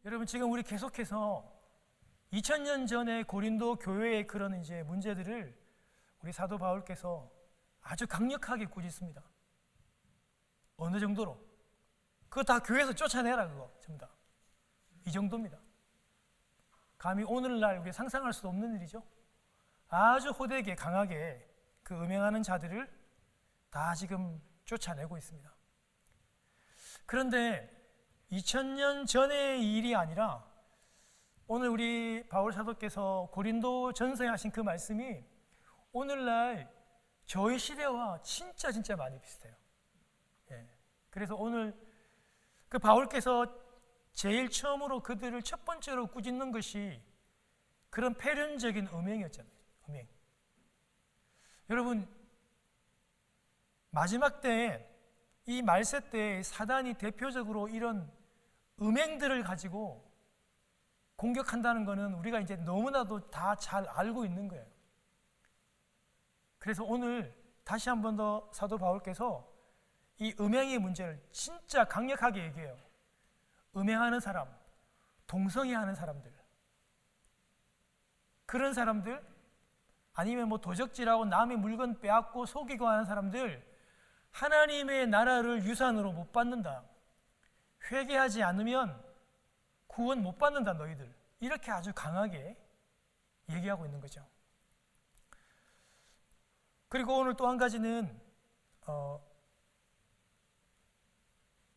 여러분, 지금 우리 계속해서 2000년 전에 고린도 교회의 그런 이제 문제들을 우리 사도 바울께서 아주 강력하게 꾸짖습니다. 어느 정도로? 그거 다 교회에서 쫓아내라, 그거 전부 다. 이 정도입니다. 감히 오늘날 우리가 상상할 수도 없는 일이죠. 아주 호되게 강하게 그 음행하는 자들을 다 지금 쫓아내고 있습니다. 그런데 2000년 전의 일이 아니라 오늘 우리 바울 사도께서 고린도 전서에 하신 그 말씀이 오늘날 저희 시대와 진짜 많이 비슷해요. 예. 그래서 오늘 그 바울께서 제일 처음으로 그들을 첫 번째로 꾸짖는 것이 그런 폐륜적인 음행이었잖아요. 음행. 여러분, 마지막 때에 이 말세 때에 사단이 대표적으로 이런 음행들을 가지고 공격한다는 것은 우리가 이제 너무나도 다 잘 알고 있는 거예요. 그래서 오늘 다시 한 번 더 사도 바울께서 이 음행의 문제를 진짜 강력하게 얘기해요. 음행하는 사람, 동성애하는 사람들, 그런 사람들, 아니면 뭐 도적질하고 남의 물건 빼앗고 속이고 하는 사람들, 하나님의 나라를 유산으로 못 받는다. 회개하지 않으면 구원 못 받는다, 너희들. 이렇게 아주 강하게 얘기하고 있는 거죠. 그리고 오늘 또 한 가지는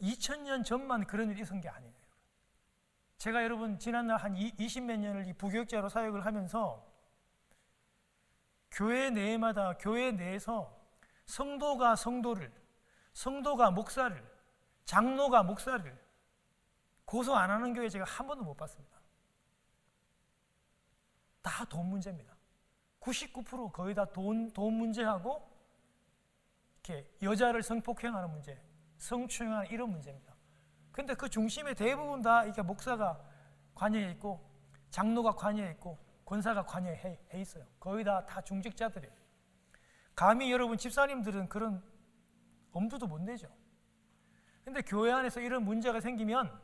2000년 전만 그런 일이 있은 게 아니에요. 제가 여러분 지난날 한 20몇 년을 이 부교육자로 사역을 하면서 교회 내마다, 교회 내에서 성도가 성도를, 성도가 목사를, 장로가 목사를 고소 안 하는 교회 제가 한 번도 못 봤습니다. 다 돈 문제입니다. 99% 거의 다 돈 문제하고 이렇게 여자를 성폭행하는 문제, 성추행하는 이런 문제입니다. 근데 그 중심에 대부분 다 이렇게 목사가 관여해 있고 장로가 관여해 있고 권사가 관여해 있어요. 거의 다 중직자들이에요. 감히 여러분 집사님들은 그런 엄두도 못 내죠. 근데 교회 안에서 이런 문제가 생기면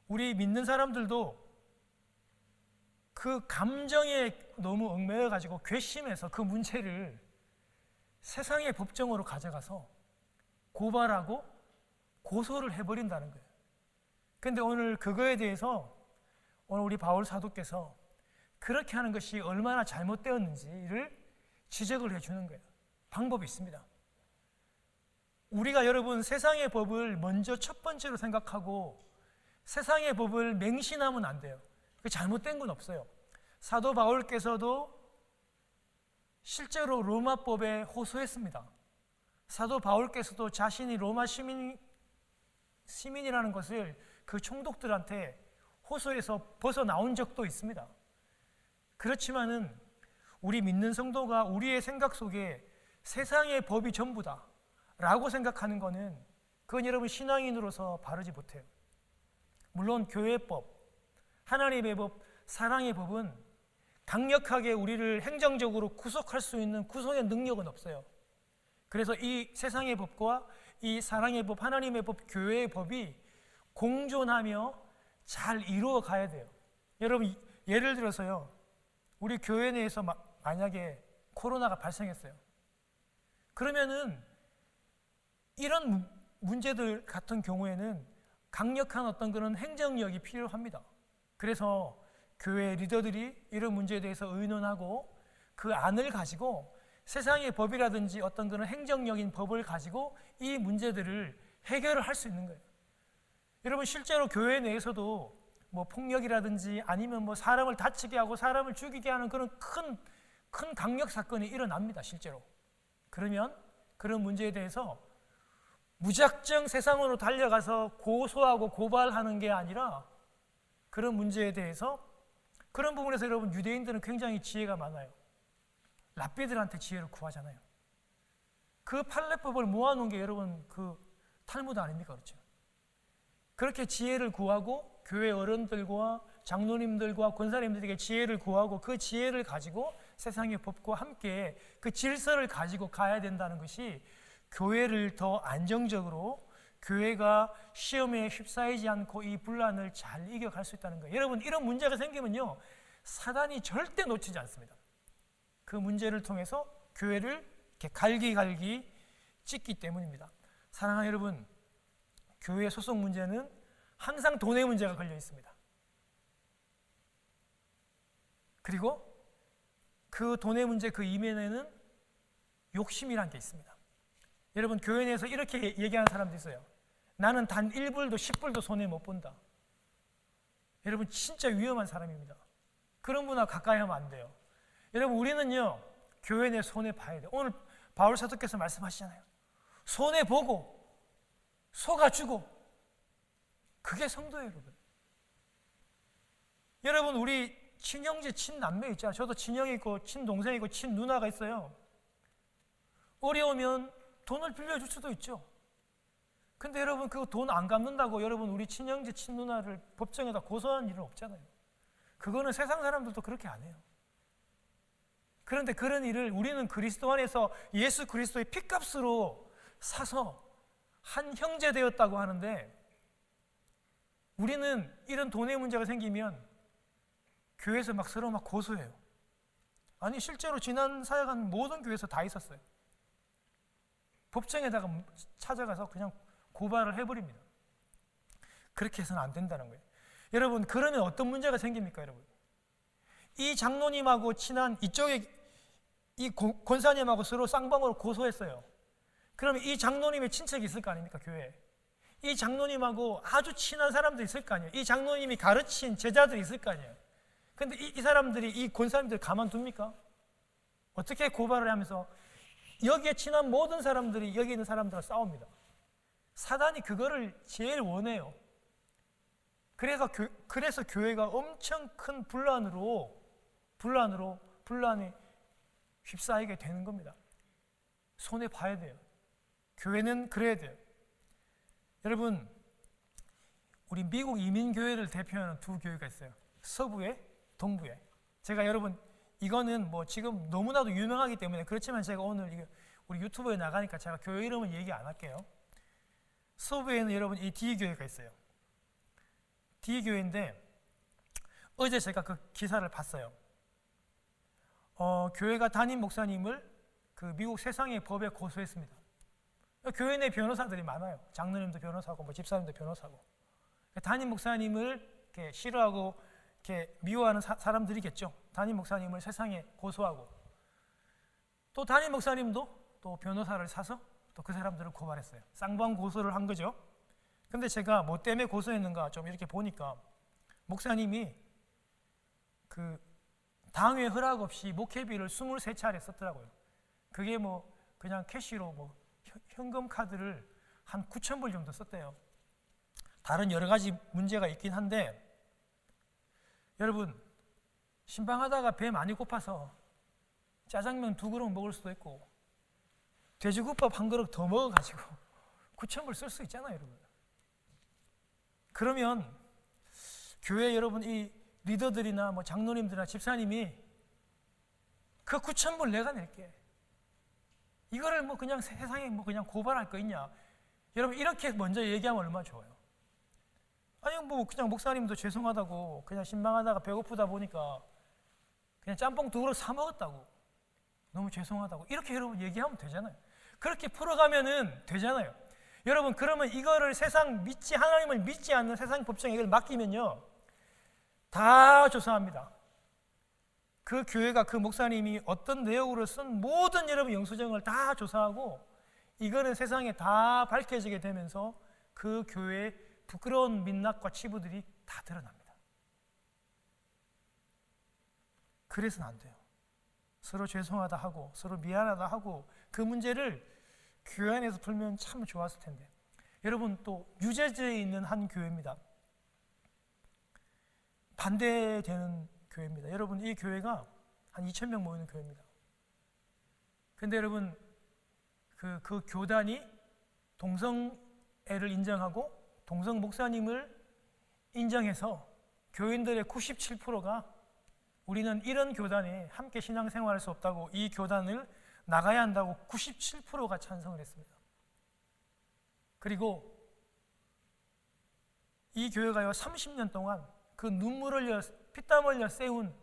우리 믿는 사람들도 그 감정에 너무 얽매여 가지고 괘씸해서 그 문제를 세상의 법정으로 가져가서 고발하고 고소를 해버린다는 거예요. 그런데 오늘 그거에 대해서 오늘 우리 바울 사도께서 그렇게 하는 것이 얼마나 잘못되었는지를 지적을 해주는 거예요. 방법이 있습니다. 우리가 여러분 세상의 법을 먼저 첫 번째로 생각하고 세상의 법을 맹신하면 안 돼요. 잘못된 건 없어요. 사도 바울께서도 실제로 로마법에 호소했습니다. 사도 바울께서도 자신이 로마 시민이라는 것을 그 총독들한테 호소해서 벗어나온 적도 있습니다. 그렇지만은 우리 믿는 성도가 우리의 생각 속에 세상의 법이 전부다 라고 생각하는 것은 그건 여러분 신앙인으로서 바르지 못해요. 물론 교회법, 하나님의 법, 사랑의 법은 강력하게 우리를 행정적으로 구속할 수 있는 구속의 능력은 없어요. 그래서 이 세상의 법과 이 사랑의 법, 하나님의 법, 교회의 법이 공존하며 잘 이루어 가야 돼요. 여러분 예를 들어서요, 우리 교회 내에서 만약에 코로나가 발생했어요. 그러면은 이런 문제들 같은 경우에는 강력한 어떤 그런 행정력이 필요합니다. 그래서 교회 리더들이 이런 문제에 대해서 의논하고 그 안을 가지고 세상의 법이라든지 어떤 그런 행정력인 법을 가지고 이 문제들을 해결을 할 수 있는 거예요. 여러분 실제로 교회 내에서도 뭐 폭력이라든지 아니면 뭐 사람을 다치게 하고 사람을 죽이게 하는 그런 큰 강력 사건이 일어납니다. 실제로. 그러면 그런 문제에 대해서 무작정 세상으로 달려가서 고소하고 고발하는 게 아니라 그런 문제에 대해서 그런 부분에서 여러분 유대인들은 굉장히 지혜가 많아요. 랍비들한테 지혜를 구하잖아요. 그 판례법을 모아놓은 게 여러분 그 탈무드 아닙니까? 그렇죠? 그렇게 지혜를 구하고 교회 어른들과 장로님들과 권사님들에게 지혜를 구하고 그 지혜를 가지고 세상의 법과 함께 그 질서를 가지고 가야 된다는 것이 교회를 더 안정적으로 교회가 시험에 휩싸이지 않고 이 분란을 잘 이겨갈 수 있다는 거예요. 여러분, 이런 문제가 생기면요, 사단이 절대 놓치지 않습니다. 그 문제를 통해서 교회를 이렇게 갈기갈기 찢기 때문입니다. 사랑하는 여러분, 교회 소속 문제는 항상 돈의 문제가 걸려 있습니다. 그리고 그 돈의 문제 그 이면에는 욕심이란 게 있습니다. 여러분, 교회 내에서 이렇게 얘기하는 사람도 있어요. 나는 단 1불도 10불도 손해 못 본다. 여러분, 진짜 위험한 사람입니다. 그런 분하고 가까이 하면 안 돼요. 여러분, 우리는요, 교회 내 손해 봐야 돼요. 오늘 바울 사도께서 말씀하시잖아요. 손해 보고 속아주고, 그게 성도예요. 여러분, 여러분, 우리 친형제 친남매 있잖아요. 저도 친형이 있고 친동생이 있고 친누나가 있어요. 어려우면 돈을 빌려줄 수도 있죠. 근데 여러분, 그 돈 안 갚는다고 여러분 우리 친형제 친누나를 법정에다 고소하는 일은 없잖아요. 그거는 세상 사람들도 그렇게 안 해요. 그런데 그런 일을 우리는 그리스도 안에서 예수 그리스도의 핏값으로 사서 한 형제 되었다고 하는데, 우리는 이런 돈의 문제가 생기면 교회에서 막 서로 막 고소해요. 아니, 실제로 지난 사역한 모든 교회에서 다 있었어요. 법정에다가 찾아가서 그냥 고발을 해버립니다. 그렇게 해서는 안 된다는 거예요. 여러분, 그러면 어떤 문제가 생깁니까? 여러분, 이 장로님하고 친한 이쪽에 이 권사님하고 서로 쌍방으로 고소했어요. 그러면 이 장로님의 친척이 있을 거 아닙니까? 교회에. 이 장로님하고 아주 친한 사람들이 있을 거 아니에요. 이 장로님이 가르친 제자들이 있을 거 아니에요. 근데 이 사람들이, 이 권사님들 가만둡니까? 어떻게 고발을 하면서 여기에 친한 모든 사람들이 여기 있는 사람들과 싸웁니다. 사단이 그거를 제일 원해요. 그래서 교회가 엄청 큰 분란에 휩싸이게 되는 겁니다. 손해 봐야 돼요. 교회는 그래야 돼요. 여러분, 우리 미국 이민교회를 대표하는 두 교회가 있어요. 서부에, 동부에. 제가 여러분, 이거는 뭐 지금 너무나도 유명하기 때문에 그렇지만 제가 오늘 우리 유튜브에 나가니까 제가 교회 이름은 얘기 안 할게요. 서부에는 여러분 이 D교회가 있어요. D교회인데 어제 제가 그 기사를 봤어요. 교회가 담임 목사님을 그 미국 세상의 법에 고소했습니다. 교회 내 변호사들이 많아요. 장로님도 변호사고 뭐 집사님도 변호사고. 담임 목사님을 이렇게 싫어하고 이렇게 미워하는 사람들이겠죠. 담임 목사님을 세상에 고소하고, 또 담임 목사님도 또 변호사를 사서 또 그 사람들을 고발했어요. 쌍방 고소를 한 거죠. 근데 제가 뭐 때문에 고소했는가 좀 이렇게 보니까, 목사님이 그 당회 허락 없이 목회비를 23차례 썼더라고요. 그게 뭐 그냥 캐시로 뭐 현금 카드를 한 9,000불 정도 썼대요. 다른 여러 가지 문제가 있긴 한데, 여러분, 신방하다가 배 많이 고파서 짜장면 2그릇 먹을 수도 있고 돼지국밥 1그릇 더 먹어가지고 9,000불 쓸 수 있잖아요, 여러분. 그러면 교회 여러분 이 리더들이나 뭐 장로님들이나 집사님이 그 9,000불 내가 낼게, 이거를 뭐 그냥 세상에 뭐 그냥 고발할 거 있냐? 여러분, 이렇게 먼저 얘기하면 얼마나 좋아요. 아니 뭐 그냥 목사님도 죄송하다고, 그냥 신방하다가 배고프다 보니까 그냥 짬뽕 2그릇 사 먹었다고, 너무 죄송하다고, 이렇게 여러분 얘기하면 되잖아요. 그렇게 풀어가면은 되잖아요. 여러분, 그러면 이거를 하나님을 믿지 않는 세상 법정에 이걸 맡기면요, 다 조사합니다. 그 교회가, 그 목사님이 어떤 내용으로 쓴 모든 여러분 영수증을 다 조사하고, 이거는 세상에 다 밝혀지게 되면서 그 교회의 부끄러운 민낯과 치부들이 다 드러납니다. 그래서는 안 돼요. 서로 죄송하다 하고 서로 미안하다 하고 그 문제를 교회 안에서 풀면 참 좋았을 텐데. 여러분, 또 뉴저지에 있는 한 교회입니다. 반대되는 교회입니다. 여러분, 이 교회가 한 2,000명 모이는 교회입니다. 근데 여러분, 그 교단이 동성애를 인정하고 동성 목사님을 인정해서 교인들의 97%가 우리는 이런 교단에 함께 신앙생활할 수 없다고, 이 교단을 나가야 한다고 97%가 찬성을 했습니다. 그리고 이 교회가요 30년 동안 그 눈물 흘려 피땀 흘려 세운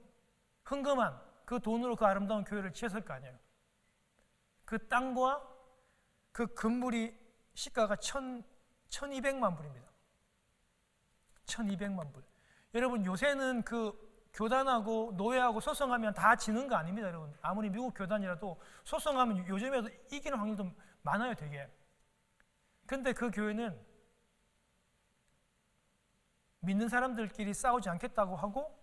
헌금한 그 돈으로 그 아름다운 교회를 지었을 거 아니에요. 그 땅과 그 건물이 시가가 1200만 불입니다. 1200만 불. 여러분 요새는 그 교단하고 노예하고 소송하면 다 지는 거 아닙니다, 여러분. 아무리 미국 교단이라도 소송하면 요즘에도 이기는 확률도 많아요, 되게. 근데 그 교회는 믿는 사람들끼리 싸우지 않겠다고 하고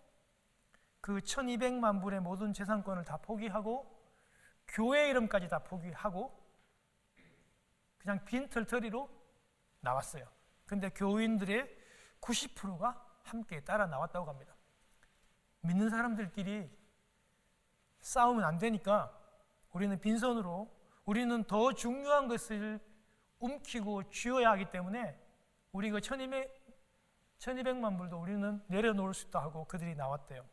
그 1200만 불의 모든 재산권을 다 포기하고 교회 이름까지 다 포기하고 그냥 빈털터리로 나왔어요. 근데 교인들의 90%가 함께 따라 나왔다고 합니다. 믿는 사람들끼리 싸우면 안 되니까 우리는 빈손으로 우리는 더 중요한 것을 움키고 쥐어야 하기 때문에 우리 그 1200만 불도 우리는 내려놓을 수 있다 하고 그들이 나왔대요.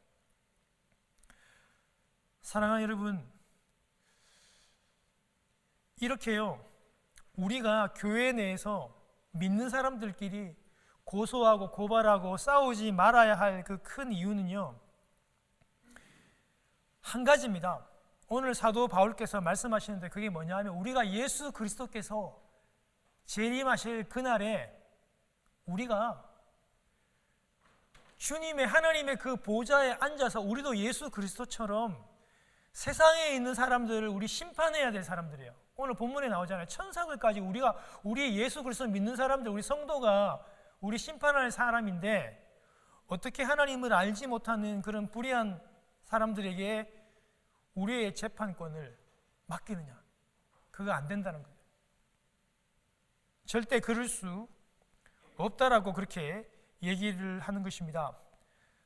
사랑하는 여러분, 이렇게요 우리가 교회 내에서 믿는 사람들끼리 고소하고 고발하고 싸우지 말아야 할 그 큰 이유는요 한 가지입니다. 오늘 사도 바울께서 말씀하시는데 그게 뭐냐 하면 우리가 예수 그리스도께서 재림하실 그날에 우리가 주님의 하나님의 그 보좌에 앉아서 우리도 예수 그리스도처럼 세상에 있는 사람들을 우리 심판해야 될 사람들이에요. 오늘 본문에 나오잖아요. 천사들까지 우리 예수 그리스도 믿는 사람들, 우리 성도가 우리 심판할 사람인데 어떻게 하나님을 알지 못하는 그런 불의한 사람들에게 우리의 재판권을 맡기느냐? 그거 안 된다는 거예요. 절대 그럴 수 없다라고 그렇게 얘기를 하는 것입니다.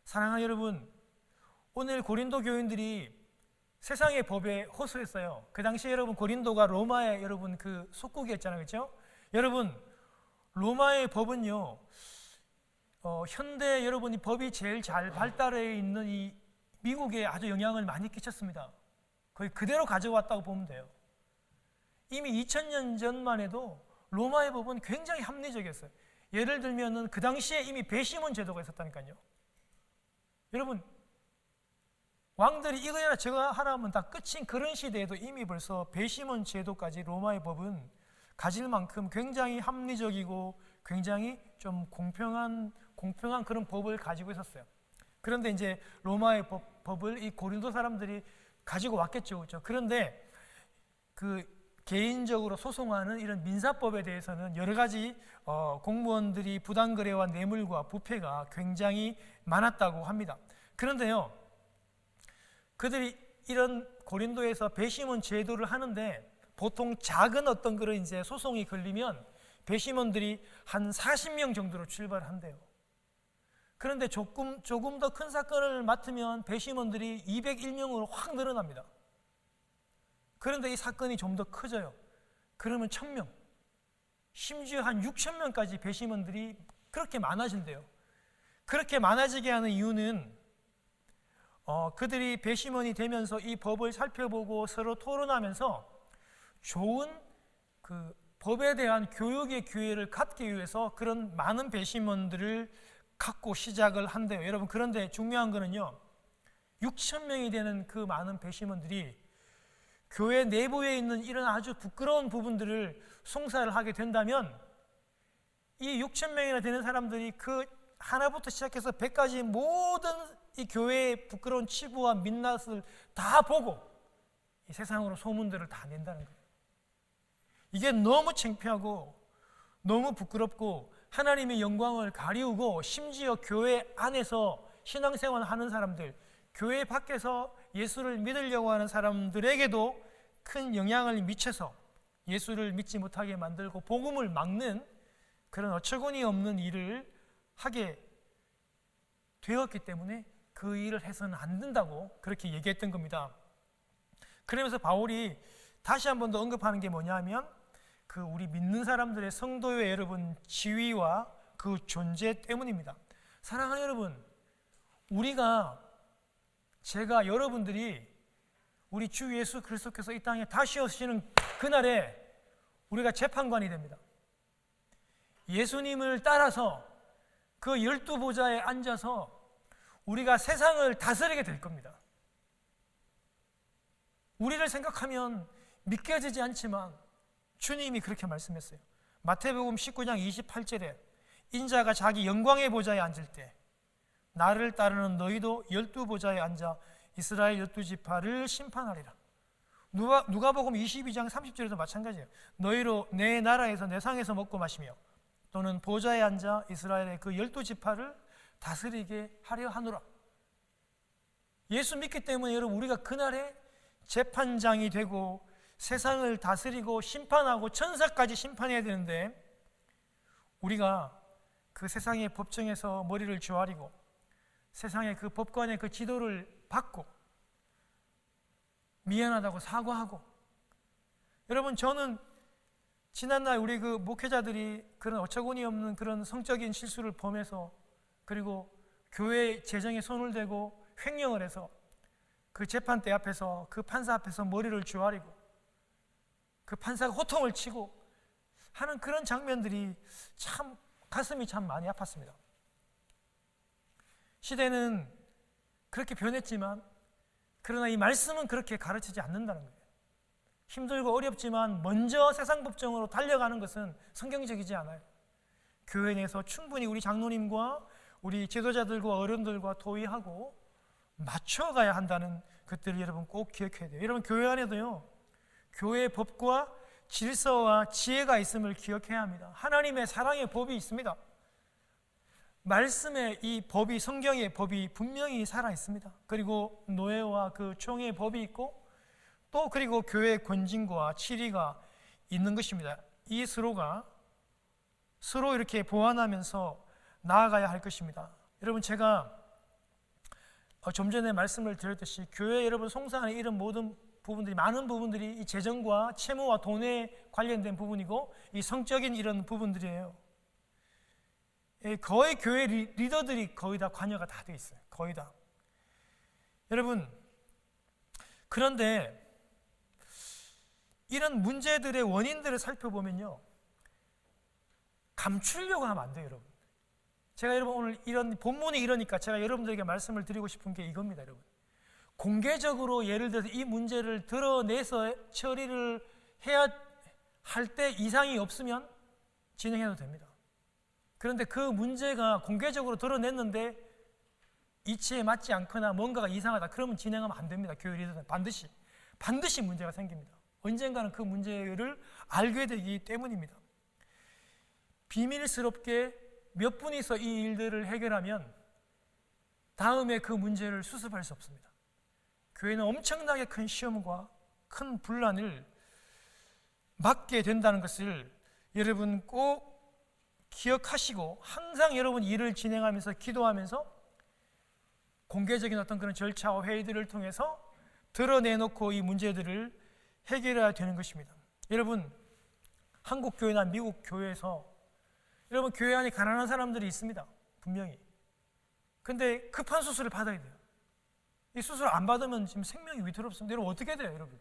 사랑하는 여러분, 오늘 고린도 교인들이 세상의 법에 호소했어요. 그 당시에 여러분 고린도가 로마의 여러분 그 속국이었잖아요, 그렇죠? 여러분 로마의 법은요, 현대 여러분이 법이 제일 잘 발달해 있는 이 미국에 아주 영향을 많이 끼쳤습니다. 거의 그대로 가져왔다고 보면 돼요. 이미 2000년 전만 해도 로마의 법은 굉장히 합리적이었어요. 예를 들면은 그 당시에 이미 배심원 제도가 있었다니까요. 여러분 왕들이 이거 해라 저거 하라 하면 다 끝인 그런 시대에도 이미 벌써 배심원 제도까지 로마의 법은 가질 만큼 굉장히 합리적이고 굉장히 좀 공평한 그런 법을 가지고 있었어요. 그런데 이제 로마의 법을 이 고린도 사람들이 가지고 왔겠죠, 그렇죠? 그런데 그 개인적으로 소송하는 이런 민사법에 대해서는 여러 가지 공무원들이 부당거래와 뇌물과 부패가 굉장히 많았다고 합니다. 그런데요, 그들이 이런 고린도에서 배심원 제도를 하는데 보통 작은 어떤 그런 이제 소송이 걸리면 배심원들이 한 40명 정도로 출발한대요. 그런데 조금 더 큰 사건을 맡으면 배심원들이 201명으로 확 늘어납니다. 그런데 이 사건이 좀 더 커져요. 그러면 1000명, 심지어 한 6000명까지 배심원들이 그렇게 많아진대요. 그렇게 많아지게 하는 이유는 그들이 배심원이 되면서 이 법을 살펴보고 서로 토론하면서 좋은 그 법에 대한 교육의 기회를 갖기 위해서 그런 많은 배심원들을 갖고 시작을 한대요. 여러분, 그런데 중요한 거는요, 6000명이 되는 그 많은 배심원들이 교회 내부에 있는 이런 아주 부끄러운 부분들을 송사를 하게 된다면 이 6000명이나 되는 사람들이 그 하나부터 시작해서 100까지 모든 이 교회의 부끄러운 치부와 민낯을 다 보고 이 세상으로 소문들을 다 낸다는 거예요. 이게 너무 창피하고 너무 부끄럽고 하나님의 영광을 가리우고 심지어 교회 안에서 신앙생활을 하는 사람들, 교회 밖에서 예수를 믿으려고 하는 사람들에게도 큰 영향을 미쳐서 예수를 믿지 못하게 만들고 복음을 막는 그런 어처구니 없는 일을 하게 되었기 때문에 그 일을 해서는 안 된다고 그렇게 얘기했던 겁니다. 그러면서 바울이 다시 한 번 더 언급하는 게 뭐냐면 그 우리 믿는 사람들의 성도의 여러분 지위와 그 존재 때문입니다. 사랑하는 여러분, 제가 여러분들이 우리 주 예수 그리스도께서 이 땅에 다시 오시는 그날에 우리가 재판관이 됩니다. 예수님을 따라서 그 12보좌에 앉아서 우리가 세상을 다스리게 될 겁니다. 우리를 생각하면 믿겨지지 않지만 주님이 그렇게 말씀했어요. 마태복음 19장 28절에 인자가 자기 영광의 보좌에 앉을 때 나를 따르는 너희도 12보좌에 앉아 이스라엘 12지파를 심판하리라. 누가복음 22장 30절에도 마찬가지예요. 너희로 내 나라에서 내 상에서 먹고 마시며 또는 보좌에 앉아 이스라엘의 그 12지파를 다스리게 하려 하노라. 예수 믿기 때문에 여러분 우리가 그날에 재판장이 되고 세상을 다스리고 심판하고 천사까지 심판해야 되는데 우리가 그 세상의 법정에서 머리를 조아리고 세상의 그 법관의 그 지도를 받고 미안하다고 사과하고, 여러분 저는 지난날 우리 그 목회자들이 그런 어처구니 없는 그런 성적인 실수를 범해서 그리고 교회 재정에 손을 대고 횡령을 해서 그 재판대 앞에서 그 판사 앞에서 머리를 조아리고 그 판사가 호통을 치고 하는 그런 장면들이 참 가슴이 참 많이 아팠습니다. 시대는 그렇게 변했지만 그러나 이 말씀은 그렇게 가르치지 않는다는 거예요. 힘들고 어렵지만 먼저 세상 법정으로 달려가는 것은 성경적이지 않아요. 교회 내에서 충분히 우리 장로님과 우리 지도자들과 어른들과 토의하고 맞춰가야 한다는 것들을 여러분 꼭 기억해야 돼요. 여러분 교회 안에도요, 교회의 법과 질서와 지혜가 있음을 기억해야 합니다. 하나님의 사랑의 법이 있습니다. 말씀의 이 법이, 성경의 법이 분명히 살아 있습니다. 그리고 노예와 그 총의 법이 있고 또 그리고 교회의 권징과 치리가 있는 것입니다. 이 서로 이렇게 보완하면서 나아가야 할 것입니다. 여러분 제가 좀 전에 말씀을 드렸듯이 교회 여러분 송사안에 이런 모든 부분들이, 많은 부분들이 이 재정과 채무와 돈에 관련된 부분이고 이 성적인 이런 부분들이에요. 거의 교회 리더들이 거의 다 관여가 다 돼 있어요. 거의 다. 여러분 그런데 이런 문제들의 원인들을 살펴보면요, 감추려고 하면 안 돼요. 여러분 제가 여러분 오늘 이런 본문이 이러니까 제가 여러분들에게 말씀을 드리고 싶은 게 이겁니다. 여러분 공개적으로 예를 들어서 이 문제를 드러내서 처리를 해야 할 때 이상이 없으면 진행해도 됩니다. 그런데 그 문제가 공개적으로 드러냈는데 이치에 맞지 않거나 뭔가가 이상하다, 그러면 진행하면 안 됩니다. 교회 리더는 반드시 문제가 생깁니다. 언젠가는 그 문제를 알게 되기 때문입니다. 비밀스럽게 몇 분이서 이 일들을 해결하면 다음에 그 문제를 수습할 수 없습니다. 교회는 엄청나게 큰 시험과 큰 분란을 맞게 된다는 것을 여러분 꼭 기억하시고 항상 여러분 일을 진행하면서 기도하면서 공개적인 어떤 그런 절차와 회의들을 통해서 드러내놓고 이 문제들을 해결해야 되는 것입니다. 여러분 한국 교회나 미국 교회에서 여러분 교회 안에 가난한 사람들이 있습니다. 분명히. 근데 급한 수술을 받아야 돼요. 이 수술 안 받으면 지금 생명이 위태롭습니다. 여러분 어떻게 돼요, 여러분?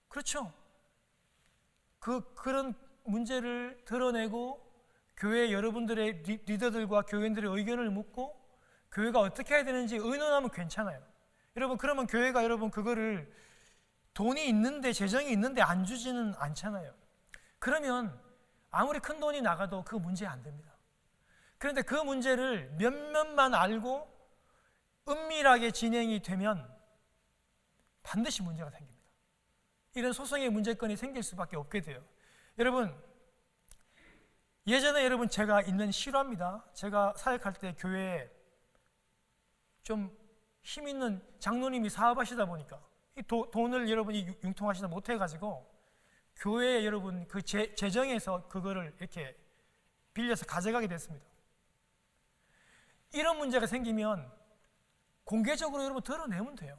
그렇죠? 그런 문제를 드러내고 교회 여러분들의 리더들과 교인들의 의견을 묻고 교회가 어떻게 해야 되는지 의논하면 괜찮아요. 여러분 그러면 교회가 여러분 그거를 돈이 있는데, 재정이 있는데 안 주지는 않잖아요. 그러면 아무리 큰 돈이 나가도 그 문제 안 됩니다. 그런데 그 문제를 몇몇만 알고 은밀하게 진행이 되면 반드시 문제가 생깁니다. 이런 소송의 문제건이 생길 수밖에 없게 돼요. 여러분 예전에 여러분 제가 있는 실화입니다. 제가 사역할 때 교회에 좀 힘 있는 장로님이 사업하시다 보니까 이 돈을 여러분이 융통하시다 못해가지고 교회에 여러분 그 재정에서 그거를 이렇게 빌려서 가져가게 됐습니다. 이런 문제가 생기면 공개적으로 여러분 드러내면 돼요.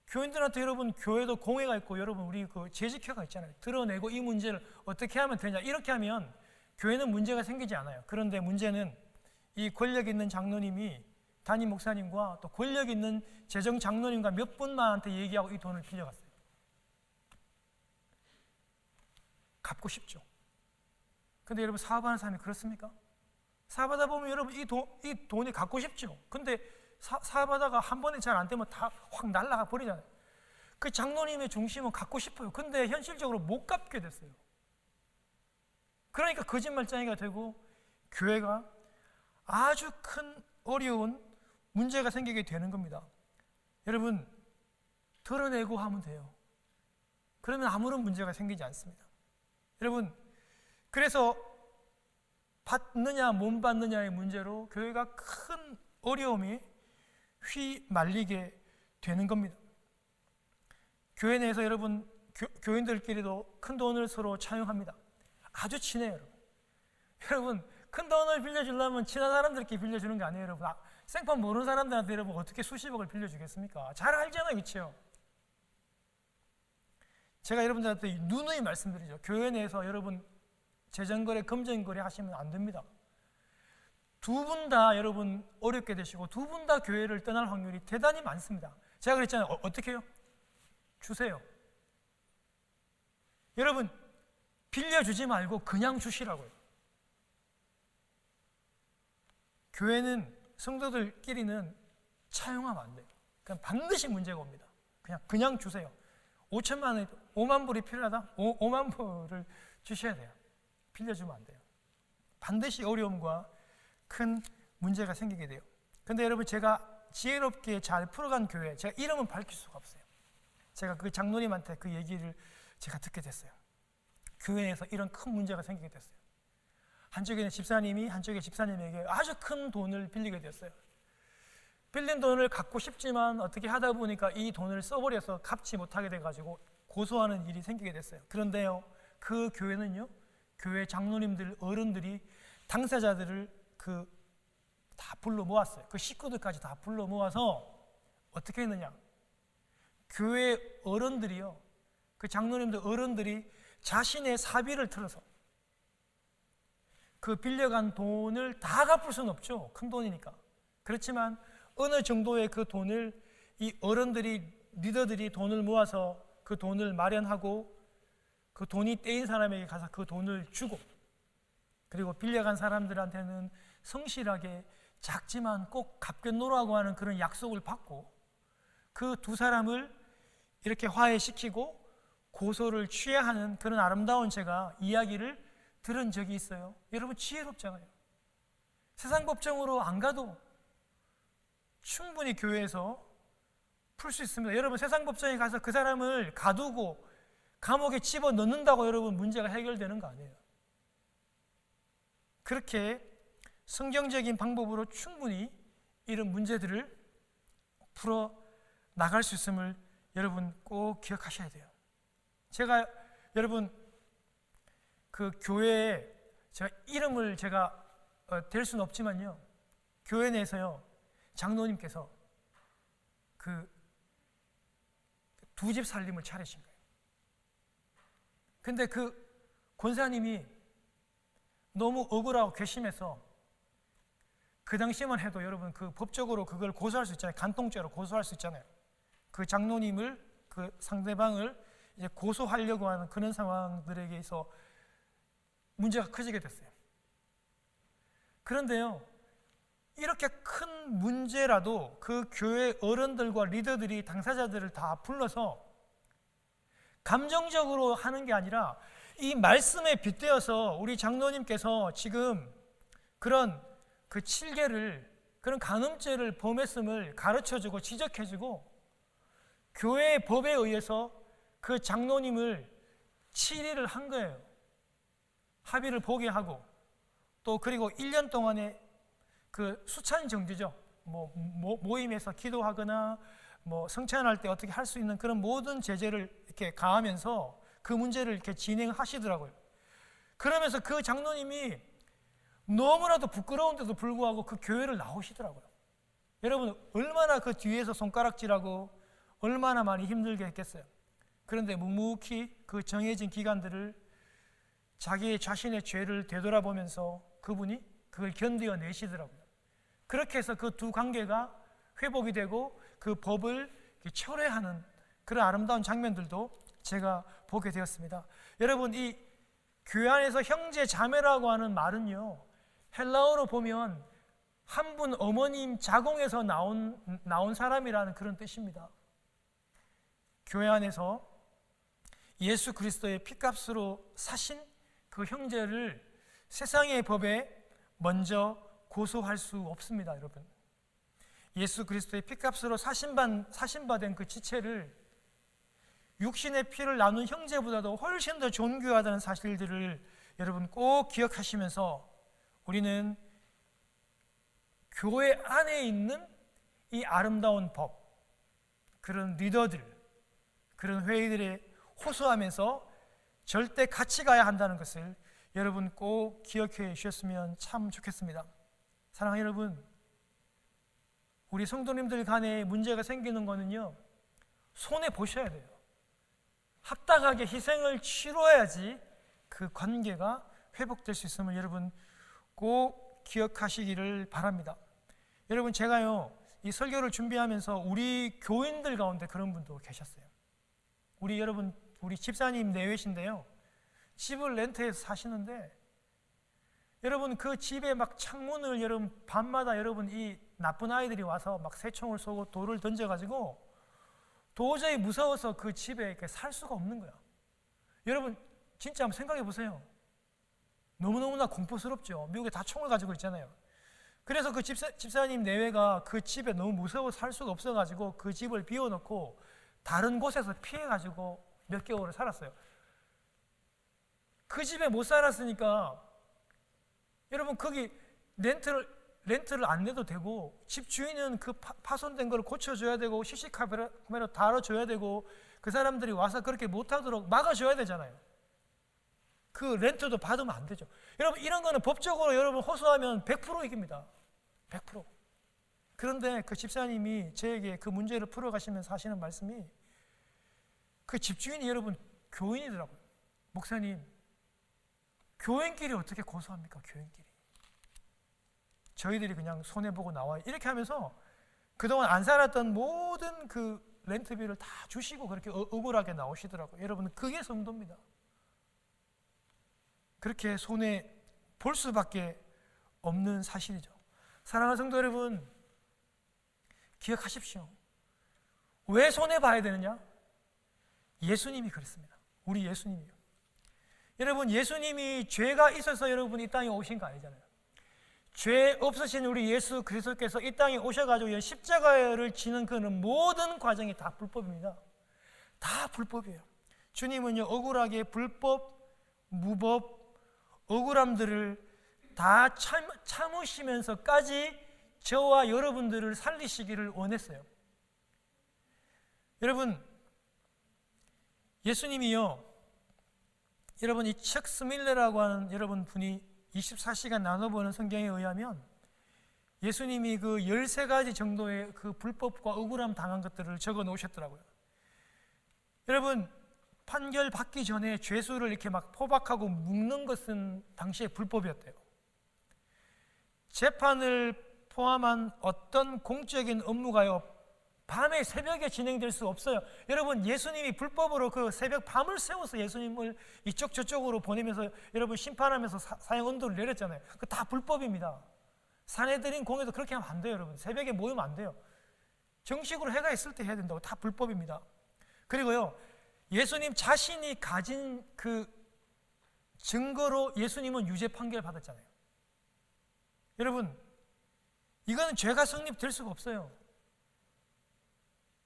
교인들한테 여러분 교회도 공회가 있고 여러분 우리 그 재직회가 있잖아요. 드러내고 이 문제를 어떻게 하면 되냐, 이렇게 하면 교회는 문제가 생기지 않아요. 그런데 문제는 이 권력 있는 장로님이 담임 목사님과 또 권력 있는 재정 장로님과 몇 분만한테 얘기하고 이 돈을 빌려갔어요. 갚고 싶죠. 근데 여러분 사업하는 사람이 그렇습니까? 사업하다 보면 여러분 이 돈이 갖고 싶죠. 근데 사업하다가 한 번에 잘 안 되면 다 확 날아가 버리잖아요. 그 장로님의 중심은 갖고 싶어요. 근데 현실적으로 못 갚게 됐어요. 그러니까 거짓말쟁이가 되고 교회가 아주 큰 어려운 문제가 생기게 되는 겁니다. 여러분 드러내고 하면 돼요. 그러면 아무런 문제가 생기지 않습니다. 여러분 그래서 받느냐 못 받느냐의 문제로 교회가 큰 어려움이 휘말리게 되는 겁니다. 교회 내에서 여러분 교인들끼리도 큰 돈을 서로 차용합니다. 아주 친해요. 여러분 큰 돈을 빌려주려면 친한 사람들끼리 빌려주는 게 아니에요. 여러분 생판 모르는 사람들한테 여러분 어떻게 수십억을 빌려주겠습니까? 잘 알잖아요. 그렇죠? 제가 여러분들한테 누누이 말씀드리죠. 교회 내에서 여러분 재정거래, 금전거래 하시면 안 됩니다. 두 분 다 여러분 어렵게 되시고 두 분 다 교회를 떠날 확률이 대단히 많습니다. 제가 그랬잖아요. 어떻게 해요? 주세요. 여러분 빌려주지 말고 그냥 주시라고요. 교회는 성도들끼리는 차용하면 안 돼요. 그냥 반드시 문제가 옵니다. 그냥 주세요. 5천만 원, 5만 불이 필요하다? 5만 불을 주셔야 돼요. 빌려주면 안 돼요. 반드시 어려움과 큰 문제가 생기게 돼요. 근데 여러분 제가 지혜롭게 잘 풀어간 교회, 제가 이름은 밝힐 수가 없어요. 제가 그 장로님한테 그 얘기를 제가 듣게 됐어요. 교회에서 이런 큰 문제가 생기게 됐어요. 한쪽에는 집사님이 한쪽에 집사님에게 아주 큰 돈을 빌리게 됐어요. 빌린 돈을 갚고 싶지만 어떻게 하다 보니까 이 돈을 써버려서 갚지 못하게 돼가지고 고소하는 일이 생기게 됐어요. 그런데요, 그 교회는요, 교회 장로님들, 어른들이 당사자들을 다 불러 모았어요. 그 식구들까지 다 불러 모아서 어떻게 했느냐? 교회 어른들이요, 그 장로님들 어른들이 자신의 사비를 틀어서 그 빌려간 돈을 다 갚을 수는 없죠. 큰 돈이니까. 그렇지만 어느 정도의 그 돈을 이 어른들이, 리더들이 돈을 모아서 그 돈을 마련하고 그 돈이 떼인 사람에게 가서 그 돈을 주고, 그리고 빌려간 사람들한테는 성실하게 작지만 꼭 갚겠노라고 하는 그런 약속을 받고 그 두 사람을 이렇게 화해시키고 고소를 취하하는 그런 아름다운 제가 이야기를 들은 적이 있어요. 여러분 지혜롭잖아요. 세상 법정으로 안 가도 충분히 교회에서 풀 수 있습니다. 여러분 세상 법정에 가서 그 사람을 가두고 감옥에 집어넣는다고 여러분 문제가 해결되는 거 아니에요. 그렇게 성경적인 방법으로 충분히 이런 문제들을 풀어 나갈 수 있음을 여러분 꼭 기억하셔야 돼요. 제가 여러분 그 교회에 제가 이름을 제가 댈 수는 없지만요, 교회 내에서요 장로님께서 그 두 집 살림을 차리신 거예요. 근데 그 권사님이 너무 억울하고 괘씸해서 그 당시만 해도 여러분 그 법적으로 그걸 고소할 수 있잖아요. 간통죄로 고소할 수 있잖아요. 그 장로님을, 그 상대방을 이제 고소하려고 하는 그런 상황들에게서 문제가 커지게 됐어요. 그런데요, 이렇게 큰 문제라도 그 교회 어른들과 리더들이 당사자들을 다 불러서 감정적으로 하는 게 아니라 이 말씀에 빗대어서 우리 장로님께서 지금 그런 그 7개를, 그런 간음죄를 범했음을 가르쳐주고 지적해주고 교회의 법에 의해서 그 장로님을 7일을 한 거예요. 합의를 보게 하고, 또 그리고 1년 동안의 그 수찬 정지죠. 모임에서 기도하거나 성찬할 때 어떻게 할 수 있는 그런 모든 제재를 이렇게 가하면서 그 문제를 이렇게 진행하시더라고요. 그러면서 그 장로님이 너무나도 부끄러운데도 불구하고 그 교회를 나오시더라고요. 여러분 얼마나 그 뒤에서 손가락질하고 얼마나 많이 힘들게 했겠어요. 그런데 묵묵히 그 정해진 기간들을 자기의 자신의 죄를 되돌아보면서 그분이 그걸 견뎌내시더라고요. 그렇게 해서 그 두 관계가 회복이 되고 그 법을 철회하는 그런 아름다운 장면들도 제가 보게 되었습니다. 여러분 이 교회 안에서 형제 자매라고 하는 말은요, 헬라어로 보면 한 분 어머님 자궁에서 나온 사람이라는 그런 뜻입니다. 교회 안에서 예수 그리스도의 피값으로 사신 그 형제를 세상의 법에 먼저 고소할 수 없습니다, 여러분. 예수 그리스도의 피값으로 사신받은 그 지체를 육신의 피를 나눈 형제보다도 훨씬 더 존귀하다는 사실들을 여러분 꼭 기억하시면서 우리는 교회 안에 있는 이 아름다운 법, 그런 리더들, 그런 회의들에 호소하면서 절대 같이 가야 한다는 것을 여러분 꼭 기억해 주셨으면 참 좋겠습니다. 사랑하는 여러분, 우리 성도님들 간에 문제가 생기는 거는요, 손해 보셔야 돼요. 합당하게 희생을 치러야지 그 관계가 회복될 수 있음을 여러분 꼭 기억하시기를 바랍니다. 여러분, 제가요 이 설교를 준비하면서 우리 교인들 가운데 그런 분도 계셨어요. 우리 집사님 내외신데요, 집을 렌트해서 사시는데 여러분 그 집에 막 창문을 여러분 밤마다 여러분 이 나쁜 아이들이 와서 막 새총을 쏘고 돌을 던져가지고 도저히 무서워서 그 집에 살 수가 없는 거야. 여러분 진짜 한번 생각해 보세요. 너무너무나 공포스럽죠. 미국에 다 총을 가지고 있잖아요. 그래서 그 집사님 내외가 그 집에 너무 무서워 살 수가 없어가지고 그 집을 비워놓고 다른 곳에서 피해가지고 몇 개월을 살았어요. 그 집에 못 살았으니까 여러분 거기 렌트를 안 내도 되고 집 주인은 그 파손된 걸 고쳐줘야 되고 CC카메라 달아줘야 되고 그 사람들이 와서 그렇게 못하도록 막아줘야 되잖아요. 그 렌트도 받으면 안 되죠. 여러분 이런 거는 법적으로 여러분 호소하면 100% 이깁니다. 100%. 그런데 그 집사님이 저에게 그 문제를 풀어가시면서 하시는 말씀이, 그 집주인이 여러분 교인이더라고요. 목사님, 교인끼리 어떻게 고소합니까? 교인끼리. 저희들이 그냥 손해보고 나와요. 이렇게 하면서 그동안 안 살았던 모든 그 렌트비를 다 주시고 그렇게 억울하게 나오시더라고요. 여러분 그게 성도입니다. 그렇게 손해 볼 수밖에 없는 사실이죠. 사랑하는 성도 여러분, 기억하십시오. 왜 손해 봐야 되느냐? 예수님이 그랬습니다. 우리 예수님이요. 여러분 예수님이 죄가 있어서 여러분 이 땅에 오신 거 아니잖아요. 죄 없으신 우리 예수 그리스도께서 이 땅에 오셔가지고 십자가를 지는 그는 모든 과정이 다 불법입니다. 다 불법이에요. 주님은요 억울하게 불법, 무법, 억울함들을 다 참으시면서까지 저와 여러분들을 살리시기를 원했어요. 여러분 예수님이요, 여러분 이 척 스밀러라고 하는 여러분 분이 24시간 나눠보는 성경에 의하면 예수님이 그 13가지 정도의 그 불법과 억울함 당한 것들을 적어 놓으셨더라고요. 여러분 판결 받기 전에 죄수를 이렇게 막 포박하고 묶는 것은 당시에 불법이었대요. 재판을 포함한 어떤 공적인 업무가요 밤에 새벽에 진행될 수 없어요. 여러분 예수님이 불법으로 그 새벽 밤을 새워서 예수님을 이쪽 저쪽으로 보내면서 여러분 심판하면서 사형 언도를 내렸잖아요. 그 다 불법입니다. 산헤드린 공회도 그렇게 하면 안 돼요. 여러분 새벽에 모이면 안 돼요. 정식으로 해가 있을 때 해야 된다고. 다 불법입니다. 그리고요 예수님 자신이 가진 그 증거로 예수님은 유죄 판결 받았잖아요. 여러분 이거는 죄가 성립될 수가 없어요.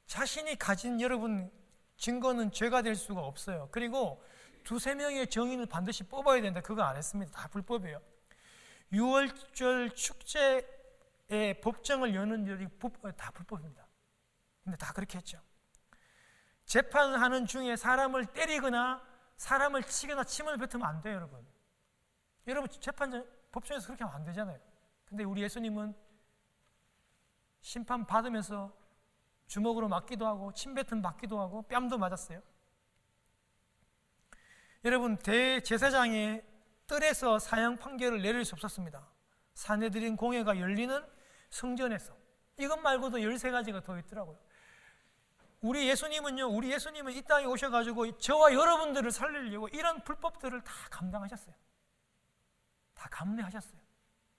자신이 가진 여러분 증거는 죄가 될 수가 없어요. 그리고 2-3명의 정인을 반드시 뽑아야 된다. 그거 안 했습니다. 다 불법이에요. 6월절 축제의 법정을 여는 일이 다 불법입니다. 근데 다 그렇게 했죠. 재판을 하는 중에 사람을 때리거나 사람을 치거나 침을 뱉으면 안 돼요. 여러분 법정에서 그렇게 하면 안 되잖아요. 근데 우리 예수님은 심판 받으면서 주먹으로 맞기도 하고 침뱉음 맞기도 하고 뺨도 맞았어요. 여러분 대제사장의 뜰에서 사형 판결을 내릴 수 없었습니다. 산헤드린 공회가 열리는 성전에서. 이것 말고도 13가지가 더 있더라고요. 우리 예수님은 이 땅에 오셔가지고 저와 여러분들을 살리려고 이런 불법들을 다 감당하셨어요. 다 감내하셨어요.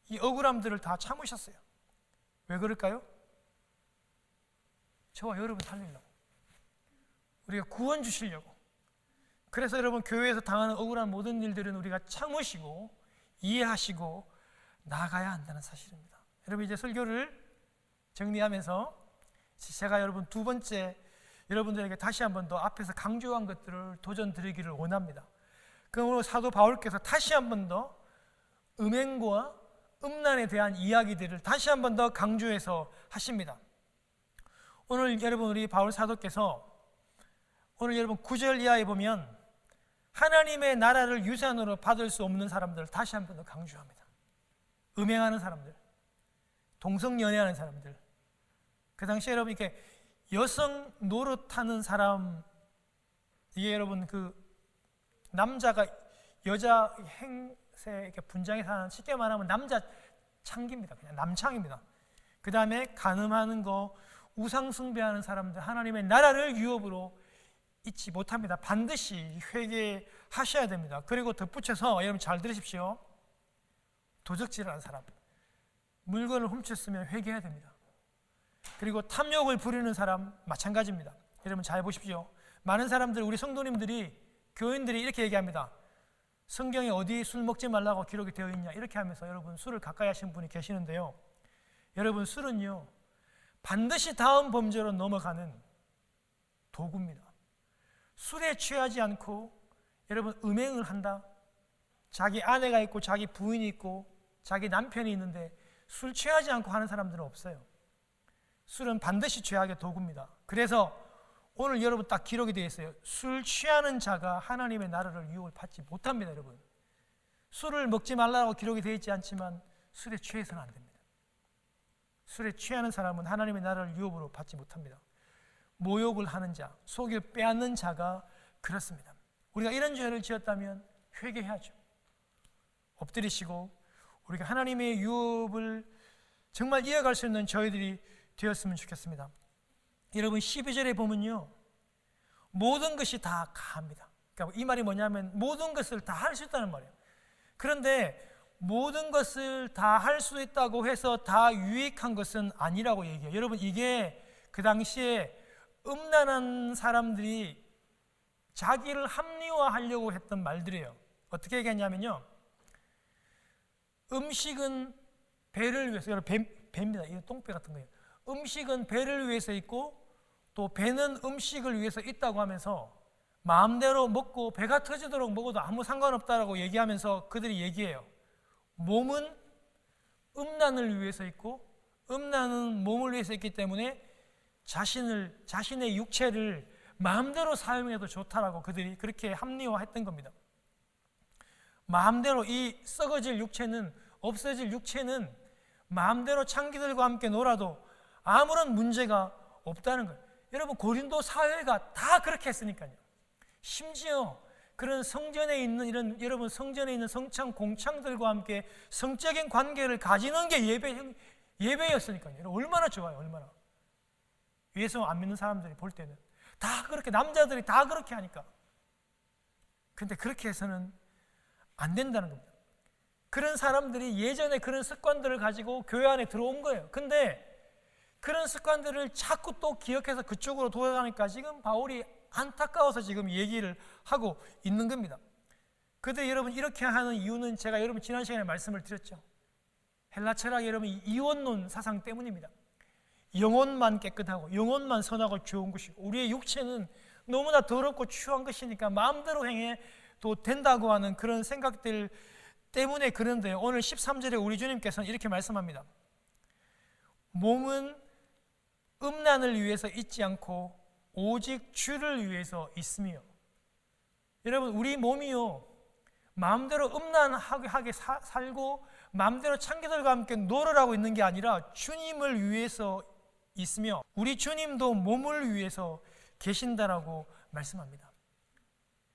이 억울함들을 다 참으셨어요. 왜 그럴까요? 저와 여러분 살리려고, 우리가 구원 주시려고. 그래서 여러분, 교회에서 당하는 억울한 모든 일들은 우리가 참으시고 이해하시고 나아가야 한다는 사실입니다. 여러분, 이제 설교를 정리하면서 제가 여러분 두 번째, 여러분들에게 다시 한 번 더 앞에서 강조한 것들을 도전 드리기를 원합니다. 그러므로 사도 바울께서 다시 한 번 더 음행과 음란에 대한 이야기들을 다시 한 번 더 강조해서 하십니다. 오늘 여러분, 우리 바울 사도께서 오늘 여러분 9절 이하에 보면 하나님의 나라를 유산으로 받을 수 없는 사람들을 다시 한 번 더 강조합니다. 음행하는 사람들, 동성연애하는 사람들. 그 당시에 여러분, 이렇게 여성 노릇하는 사람, 이게 여러분 그 남자가 여자 행세 이렇게 분장해서 하는, 쉽게 말하면 남자 창기입니다. 그냥 남창입니다. 그 다음에 간음하는 거, 우상 숭배하는 사람들, 하나님의 나라를 유업으로 잊지 못합니다. 반드시 회개하셔야 됩니다. 그리고 덧붙여서 여러분 잘 들으십시오. 도적질하는 사람, 물건을 훔쳤으면 회개해야 됩니다. 그리고 탐욕을 부리는 사람 마찬가지입니다. 여러분 잘 보십시오. 많은 사람들, 우리 성도님들이, 교인들이 이렇게 얘기합니다. 성경에 어디 술 먹지 말라고 기록이 되어 있냐, 이렇게 하면서 여러분 술을 가까이 하시는 분이 계시는데요. 여러분, 술은요 반드시 다음 범죄로 넘어가는 도구입니다. 술에 취하지 않고 여러분 음행을 한다, 자기 아내가 있고 자기 부인이 있고 자기 남편이 있는데 술 취하지 않고 하는 사람들은 없어요. 술은 반드시 죄악의 도구입니다. 그래서 오늘 여러분 딱 기록이 되어 있어요. 술 취하는 자가 하나님의 나라를 유혹을 받지 못합니다. 여러분, 술을 먹지 말라고 기록이 되어 있지 않지만 술에 취해서는 안 됩니다. 술에 취하는 사람은 하나님의 나라를 유혹으로 받지 못합니다. 모욕을 하는 자, 속을 빼앗는 자가 그렇습니다. 우리가 이런 죄를 지었다면 회개해야죠. 엎드리시고 우리가 하나님의 유업을 정말 이어갈 수 있는 저희들이 되었으면 좋겠습니다. 여러분, 12절에 보면요, 모든 것이 다 가합니다. 그러니까 이 말이 뭐냐면 모든 것을 다 할 수 있다는 말이에요. 그런데 모든 것을 다 할 수 있다고 해서 다 유익한 것은 아니라고 얘기해요. 여러분, 이게 그 당시에 음란한 사람들이 자기를 합리화하려고 했던 말들이에요. 어떻게 얘기했냐면요, 음식은 배를 위해서, 여러분 배입니다. 이거 똥배 같은 거예요. 음식은 배를 위해서 있고 또 배는 음식을 위해서 있다고 하면서 마음대로 먹고 배가 터지도록 먹어도 아무 상관없다라고 얘기하면서 그들이 얘기해요. 몸은 음란을 위해서 있고 음란은 몸을 위해서 있기 때문에 자신의 육체를 마음대로 사용해도 좋다라고 그들이 그렇게 합리화했던 겁니다. 마음대로 이 썩어질 육체는, 없어질 육체는 마음대로 창기들과 함께 놀아도 아무런 문제가 없다는 거예요. 여러분, 고린도 사회가 다 그렇게 했으니까요. 심지어 그런 성전에 있는 여러분 성전에 있는 성창 공창들과 함께 성적인 관계를 가지는 게 예배였으니까요. 여러분, 얼마나 좋아요, 얼마나. 예수 안 믿는 사람들이 볼 때는 다 그렇게, 남자들이 다 그렇게 하니까. 근데 그렇게 해서는 안 된다는 겁니다. 그런 사람들이 예전에 그런 습관들을 가지고 교회 안에 들어온 거예요. 근데 그런 습관들을 자꾸 또 기억해서 그쪽으로 돌아가니까 지금 바울이 안타까워서 지금 얘기를 하고 있는 겁니다. 그런데 여러분, 이렇게 하는 이유는 제가 여러분 지난 시간에 말씀을 드렸죠. 헬라 철학의 여러분 이원론 사상 때문입니다. 영혼만 깨끗하고 영혼만 선하고 좋은 것이고 우리의 육체는 너무나 더럽고 추한 것이니까 마음대로 행해도 된다고 하는 그런 생각들 때문에 그런데 오늘 13절에 우리 주님께서는 이렇게 말씀합니다. 몸은 음란을 위해서 있지 않고 오직 주를 위해서 있으며. 여러분, 우리 몸이요 마음대로 음란하게 살고 마음대로 창기들과 함께 놀으라고 있는 게 아니라 주님을 위해서 있으며 우리 주님도 몸을 위해서 계신다라고 말씀합니다.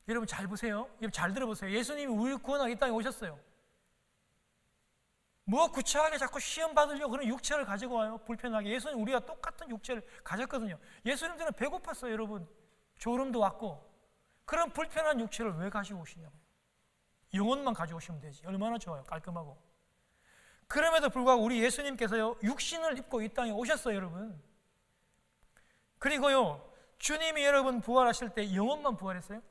여러분 잘 보세요. 여러분 잘 들어보세요. 예수님이 우리를 구원하기 이 땅에 오셨어요. 뭐 구차하게 자꾸 시험 받으려고 그런 육체를 가지고 와요. 불편하게. 예수님 우리가 똑같은 육체를 가졌거든요. 예수님들은 배고팠어요. 여러분, 졸음도 왔고. 그런 불편한 육체를 왜 가지고 오시냐고요. 영혼만 가지고 오시면 되지. 얼마나 좋아요. 깔끔하고. 그럼에도 불구하고 우리 예수님께서요, 육신을 입고 이 땅에 오셨어요. 여러분. 그리고요, 주님이 여러분 부활하실 때 영혼만 부활했어요?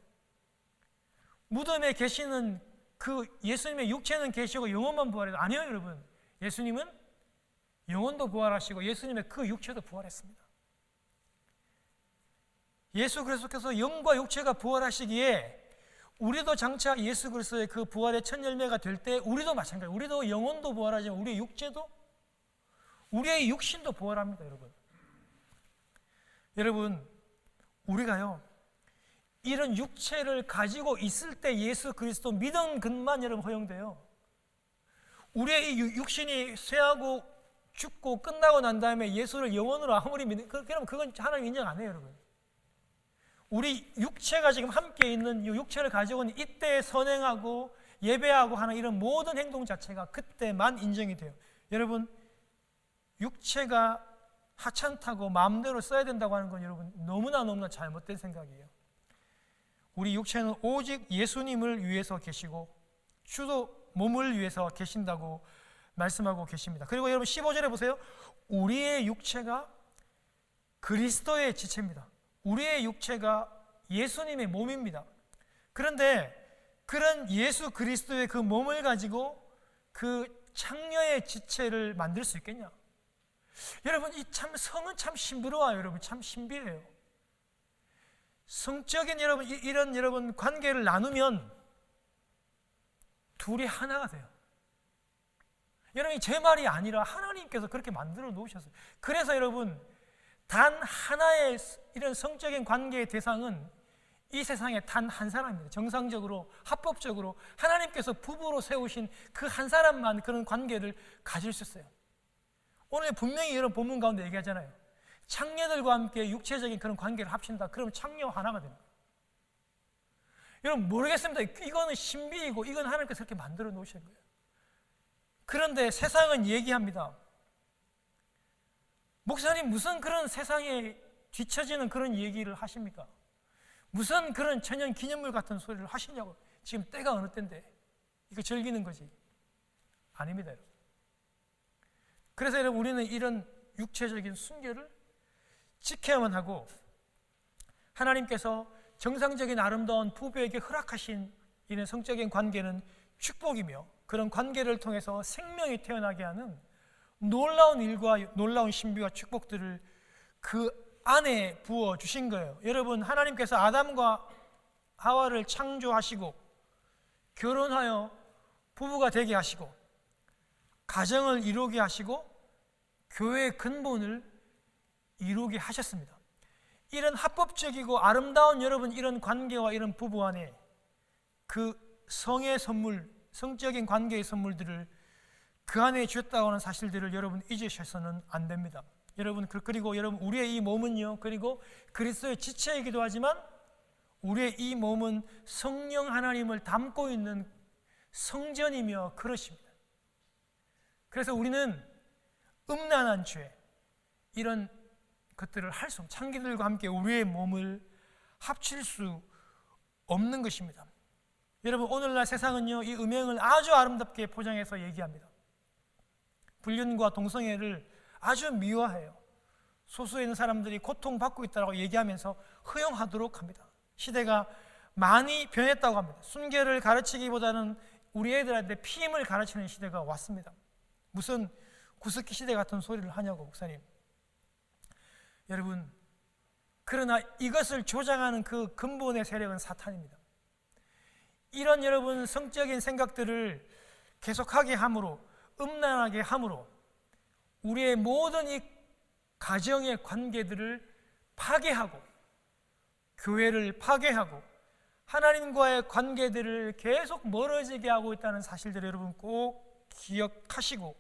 무덤에 계시는 그 예수님의 육체는 계시고 영혼만 부활해도 아니에요. 여러분, 예수님은 영혼도 부활하시고 예수님의 그 육체도 부활했습니다. 예수 그리스도께서 영과 육체가 부활하시기에 우리도 장차 예수 그리스도의 그 부활의 첫 열매가 될 때 우리도 마찬가지예요. 우리도 영혼도 부활하지만 우리의 육체도, 우리의 육신도 부활합니다. 여러분, 우리가요 이런 육체를 가지고 있을 때 예수 그리스도 믿은 것만 여러분 허용돼요. 우리의 이 육신이 쇠하고 죽고 끝나고 난 다음에 예수를 영원으로 아무리 믿는, 그럼 그건 하나님 인정 안 해요. 여러분, 우리 육체가 지금 함께 있는 이 육체를 가지고는 이때 선행하고 예배하고 하는 이런 모든 행동 자체가 그때만 인정이 돼요. 여러분, 육체가 하찮다고 마음대로 써야 된다고 하는 건 여러분 너무나 잘못된 생각이에요. 우리 육체는 오직 예수님을 위해서 계시고 주도 몸을 위해서 계신다고 말씀하고 계십니다. 그리고 여러분 15절에 보세요. 우리의 육체가 그리스도의 지체입니다. 우리의 육체가 예수님의 몸입니다. 그런데 그런 예수 그리스도의 그 몸을 가지고 그 창녀의 지체를 만들 수 있겠냐? 여러분, 이 참 성은 참 신비로워요. 여러분, 참 신비해요. 성적인 여러분 이런 여러분 관계를 나누면 둘이 하나가 돼요. 여러분, 제 말이 아니라 하나님께서 그렇게 만들어 놓으셨어요. 그래서 여러분, 단 하나의 이런 성적인 관계의 대상은 이 세상에 단 한 사람입니다. 정상적으로 합법적으로 하나님께서 부부로 세우신 그 한 사람만 그런 관계를 가질 수 있어요. 오늘 분명히 여러분 본문 가운데 얘기하잖아요. 창녀들과 함께 육체적인 그런 관계를 합친다. 그러면 창녀 하나가 됩니다. 여러분, 모르겠습니다. 이거는 신비이고 이건 하나님께서 그렇게 만들어 놓으신 거예요. 그런데 세상은 얘기합니다. 목사님, 무슨 그런 세상에 뒤처지는 그런 얘기를 하십니까? 무슨 그런 천연 기념물 같은 소리를 하시냐고. 지금 때가 어느 때인데 이거 즐기는 거지. 아닙니다, 여러분. 그래서 여러분, 우리는 이런 육체적인 순결을 지켜야만 하고, 하나님께서 정상적인 아름다운 부부에게 허락하신 이런 성적인 관계는 축복이며, 그런 관계를 통해서 생명이 태어나게 하는 놀라운 일과 놀라운 신비와 축복들을 그 안에 부어주신 거예요. 여러분, 하나님께서 아담과 하와를 창조하시고 결혼하여 부부가 되게 하시고 가정을 이루게 하시고 교회의 근본을 이루게 하셨습니다. 이런 합법적이고 아름다운 여러분 이런 관계와 이런 부부 안에 그 성의 선물, 성적인 관계의 선물들을 그 안에 주셨다고 하는 사실들을 여러분 잊으셔서는 안 됩니다. 여러분, 그리고 여러분, 우리의 이 몸은요, 그리고 그리스도의 지체이기도 하지만 우리의 이 몸은 성령 하나님을 담고 있는 성전이며 그릇입니다. 그래서 우리는 음란한 죄, 이런 것들을 할 수 없는, 창기들과 함께 우리의 몸을 합칠 수 없는 것입니다. 여러분, 오늘날 세상은요, 이 음행을 아주 아름답게 포장해서 얘기합니다. 불륜과 동성애를 아주 미화해요. 소수에 있는 사람들이 고통받고 있다고 얘기하면서 허용하도록 합니다. 시대가 많이 변했다고 합니다. 순결을 가르치기보다는 우리 애들한테 피임을 가르치는 시대가 왔습니다. 무슨 구스키 시대 같은 소리를 하냐고, 목사님. 여러분, 그러나 이것을 조장하는 그 근본의 세력은 사탄입니다. 이런 여러분 성적인 생각들을 계속하게 함으로, 음란하게 함으로 우리의 모든 이 가정의 관계들을 파괴하고 교회를 파괴하고 하나님과의 관계들을 계속 멀어지게 하고 있다는 사실들을 여러분 꼭 기억하시고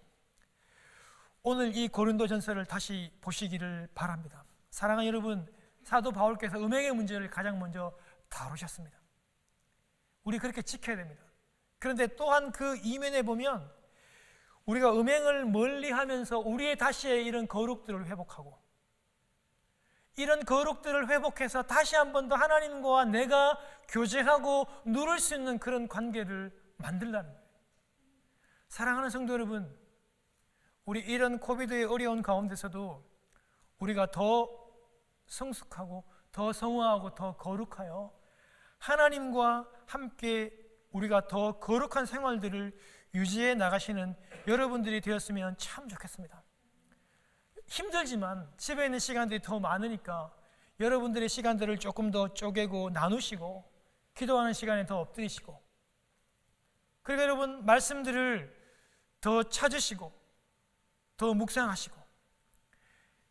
오늘 이 고린도전서를 다시 보시기를 바랍니다. 사랑하는 여러분, 사도 바울께서 음행의 문제를 가장 먼저 다루셨습니다. 우리 그렇게 지켜야 됩니다. 그런데 또한 그 이면에 보면 우리가 음행을 멀리하면서 우리의 다시의 이런 거룩들을 회복하고, 이런 거룩들을 회복해서 다시 한 번 더 하나님과 내가 교제하고 누릴 수 있는 그런 관계를 만들라는 거예요. 사랑하는 성도 여러분, 우리 이런 코비드의 어려운 가운데서도 우리가 더 성숙하고 더 성화하고 더 거룩하여 하나님과 함께 우리가 더 거룩한 생활들을 유지해 나가시는 여러분들이 되었으면 참 좋겠습니다. 힘들지만 집에 있는 시간들이 더 많으니까 여러분들의 시간들을 조금 더 쪼개고 나누시고 기도하는 시간에 더 엎드리시고, 그리고 여러분 말씀들을 더 찾으시고 더 묵상하시고,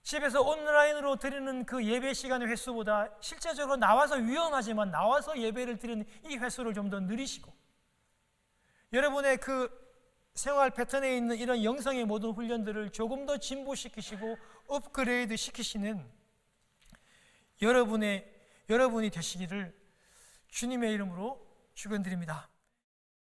집에서 온라인으로 드리는 그 예배 시간의 횟수보다 실제적으로 나와서 위험하지만 나와서 예배를 드리는 이 횟수를 좀 더 늘리시고, 여러분의 그 생활 패턴에 있는 이런 영성의 모든 훈련들을 조금 더 진보시키시고 업그레이드 시키시는 여러분이 되시기를 주님의 이름으로 축원드립니다.